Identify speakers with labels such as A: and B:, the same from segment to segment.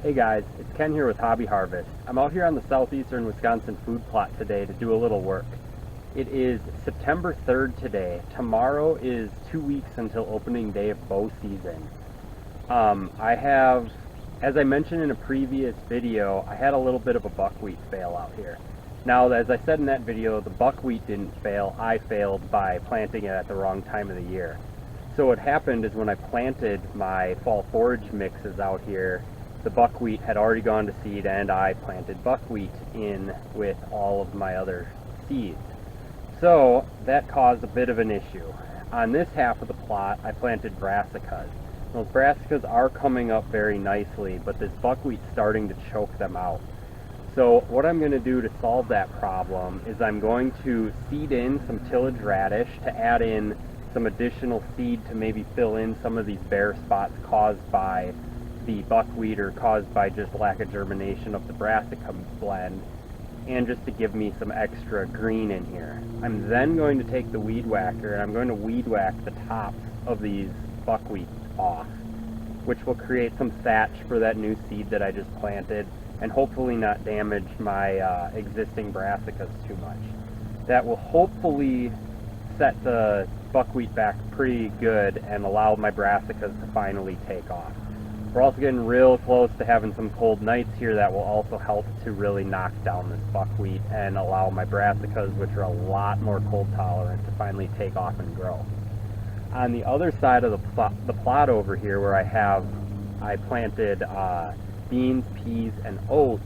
A: Hey guys, it's Ken here with Hobby Harvest. I'm out here on the southeastern Wisconsin food plot today to do a little work. It is September 3rd today. Tomorrow is 2 weeks until opening day of bow season. As I mentioned in a previous video, I had a little bit of a buckwheat fail out here. Now, as I said in that video, the buckwheat didn't fail. I failed by planting it at the wrong time of the year. So what happened is when I planted my fall forage mixes out here, the buckwheat had already gone to seed and I planted buckwheat in with all of my other seeds. So that caused a bit of an issue. On this half of the plot, I planted brassicas. Those brassicas are coming up very nicely, but this buckwheat's starting to choke them out. So what I'm going to do to solve that problem is I'm going to seed in some tillage radish to add in some additional seed to maybe fill in some of these bare spots caused by the buckwheat or caused by just lack of germination of the brassica blend, and just to give me some extra green in here. I'm then going to take the weed whacker and I'm going to weed whack the tops of these buckwheat off, which will create some thatch for that new seed that I just planted and hopefully not damage my existing brassicas too much. That will hopefully set the buckwheat back pretty good and allow my brassicas to finally take off. We're also getting real close to having some cold nights here that will also help to really knock down this buckwheat and allow my brassicas, which are a lot more cold tolerant, to finally take off and grow. On the other side of the plot over here where I planted beans, peas, and oats,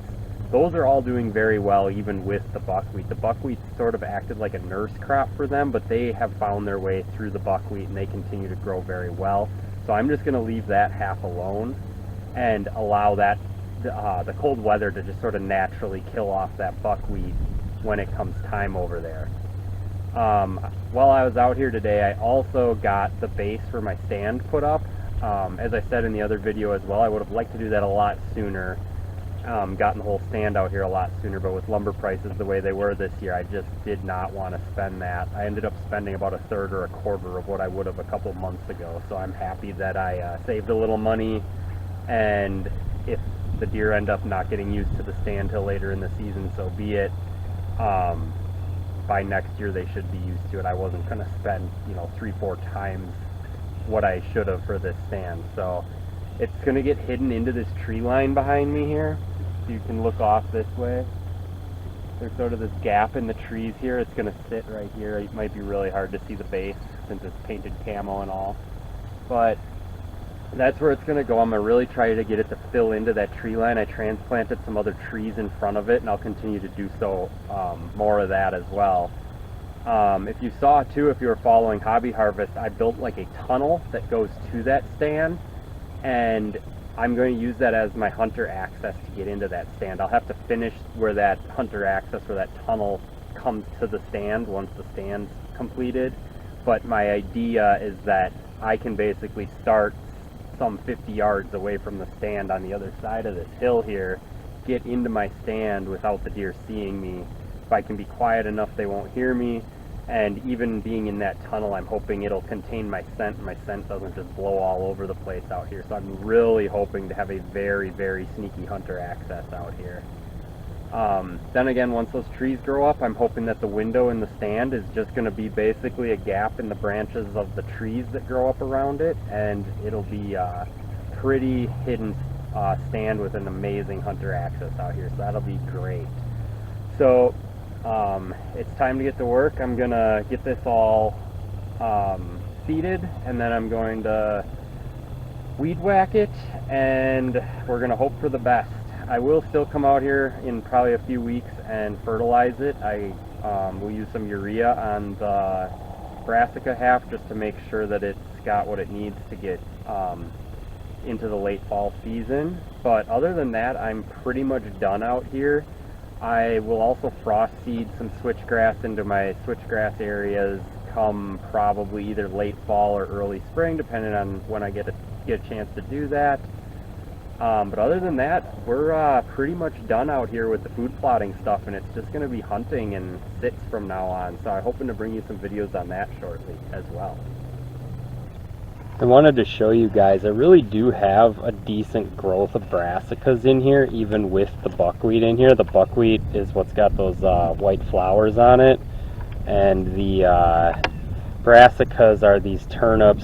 A: those are all doing very well even with the buckwheat. The buckwheat sort of acted like a nurse crop for them, but they have found their way through the buckwheat and they continue to grow very well. So I'm just going to leave that half alone and allow that the cold weather to just sort of naturally kill off that buckwheat when it comes time over there. While I was out here today, I also got the base for my stand put up. As I said in the other video as well, I would have liked to do that a lot sooner, gotten the whole stand out here a lot sooner, but with lumber prices the way they were this year, I just did not want to spend that. I ended up spending about a third or a quarter of what I would have a couple months ago, so I'm happy that I saved a little money, and if the deer end up not getting used to the stand till later in the season, so be it. By next year they should be used to it. I wasn't going to spend 3-4 times what I should have for this stand. So it's going to get hidden into this tree line behind me here. So you can look off this way. There's sort of this gap in the trees here. It's going to sit right here. It might be really hard to see the base since it's painted camo and all, but that's where it's going to go. I'm going to really try to get it to fill into that tree line. I transplanted some other trees in front of it, and I'll continue to do so, more of that as well. If you saw too, if you were following Hobby Harvest, I built like a tunnel that goes to that stand, and I'm going to use that as my hunter access to get into that stand. I'll have to finish where that hunter access, where that tunnel comes to the stand once the stand's completed, but my idea is that I can basically start some 50 yards away from the stand on the other side of this hill here, get into my stand without the deer seeing me. If I can be quiet enough, they won't hear me, and even being in that tunnel, I'm hoping it'll contain my scent, and my scent doesn't just blow all over the place out here. So I'm really hoping to have a very, very sneaky hunter access out here. Then again, once those trees grow up, I'm hoping that the window in the stand is just going to be basically a gap in the branches of the trees that grow up around it, and it'll be a pretty hidden stand with an amazing hunter access out here, so that'll be great. So it's time to get to work. I'm going to get this all seeded, and then I'm going to weed whack it, and we're going to hope for the best. I will still come out here in probably a few weeks and fertilize it. I will use some urea on the brassica half just to make sure that it's got what it needs to get into the late fall season. But other than that, I'm pretty much done out here. I will also frost seed some switchgrass into my switchgrass areas come probably either late fall or early spring, depending on when I get a chance to do that. But other than that, we're pretty much done out here with the food plotting stuff, and it's just going to be hunting and sits from now on. So I'm hoping to bring you some videos on that shortly as well. I wanted to show you guys, I really do have a decent growth of brassicas in here, even with the buckwheat in here. The buckwheat is what's got those white flowers on it, and the brassicas are these turnips,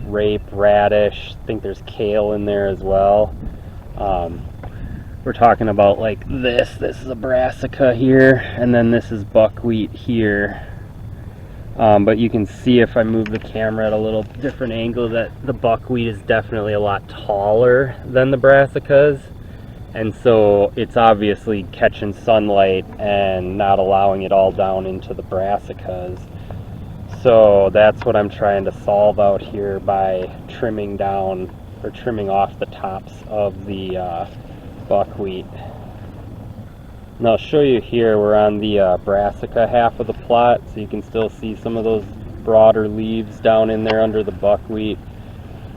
A: rape, radish. I think there's kale in there as well. We're talking about like this is a brassica here, and then this is buckwheat here. But you can see if I move the camera at a little different angle that the buckwheat is definitely a lot taller than the brassicas, and so it's obviously catching sunlight and not allowing it all down into the brassicas. So that's what I'm trying to solve out here by trimming down or trimming off the tops of the buckwheat. And I'll show you here, we're on the brassica half of the plot, so you can still see some of those broader leaves down in there under the buckwheat.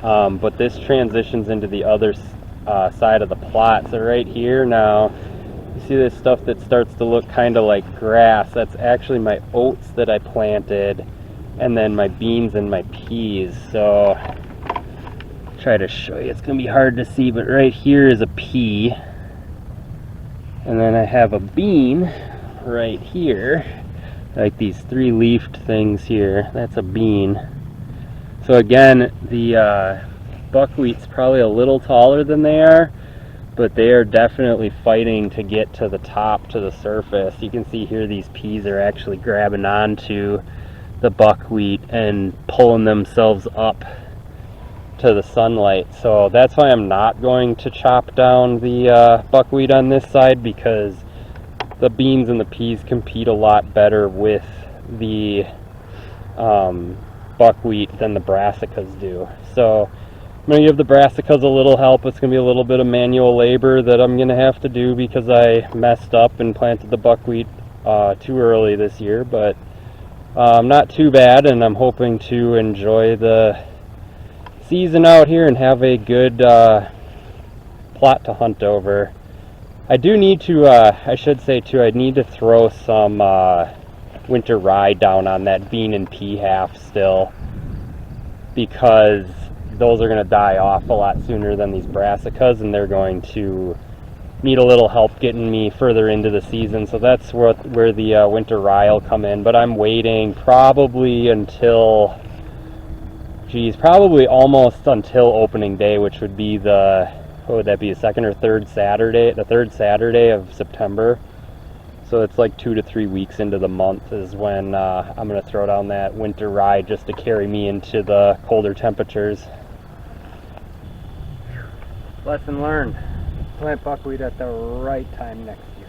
A: But this transitions into the other side of the plot. So right here now, you see this stuff that starts to look kind of like grass. That's actually my oats that I planted, and then my beans and my peas. So try to show you, it's going to be hard to see, but right here is a pea. And then I have a bean right here, like these three leafed things here. That's a bean. So again, the buckwheat's probably a little taller than they are, but they are definitely fighting to get to the top, to the surface. You can see here these peas are actually grabbing onto the buckwheat and pulling themselves up to the sunlight. So that's why I'm not going to chop down the buckwheat on this side, because the beans and the peas compete a lot better with the buckwheat than the brassicas do. So I'm going to give the brassicas a little help. It's going to be a little bit of manual labor that I'm going to have to do because I messed up and planted the buckwheat too early this year, but not too bad, and I'm hoping to enjoy the season out here and have a good plot to hunt over. I do need to, I should say too, I need to throw some winter rye down on that bean and pea half still, because those are going to die off a lot sooner than these brassicas, and they're going to need a little help getting me further into the season. So that's where the winter rye will come in, but I'm waiting probably until, probably almost until opening day, which would be the, what would that be, the second or third Saturday? The third Saturday of September. So it's like 2 to 3 weeks into the month is when I'm going to throw down that winter rye, just to carry me into the colder temperatures. Lesson learned. Plant buckwheat at the right time next year.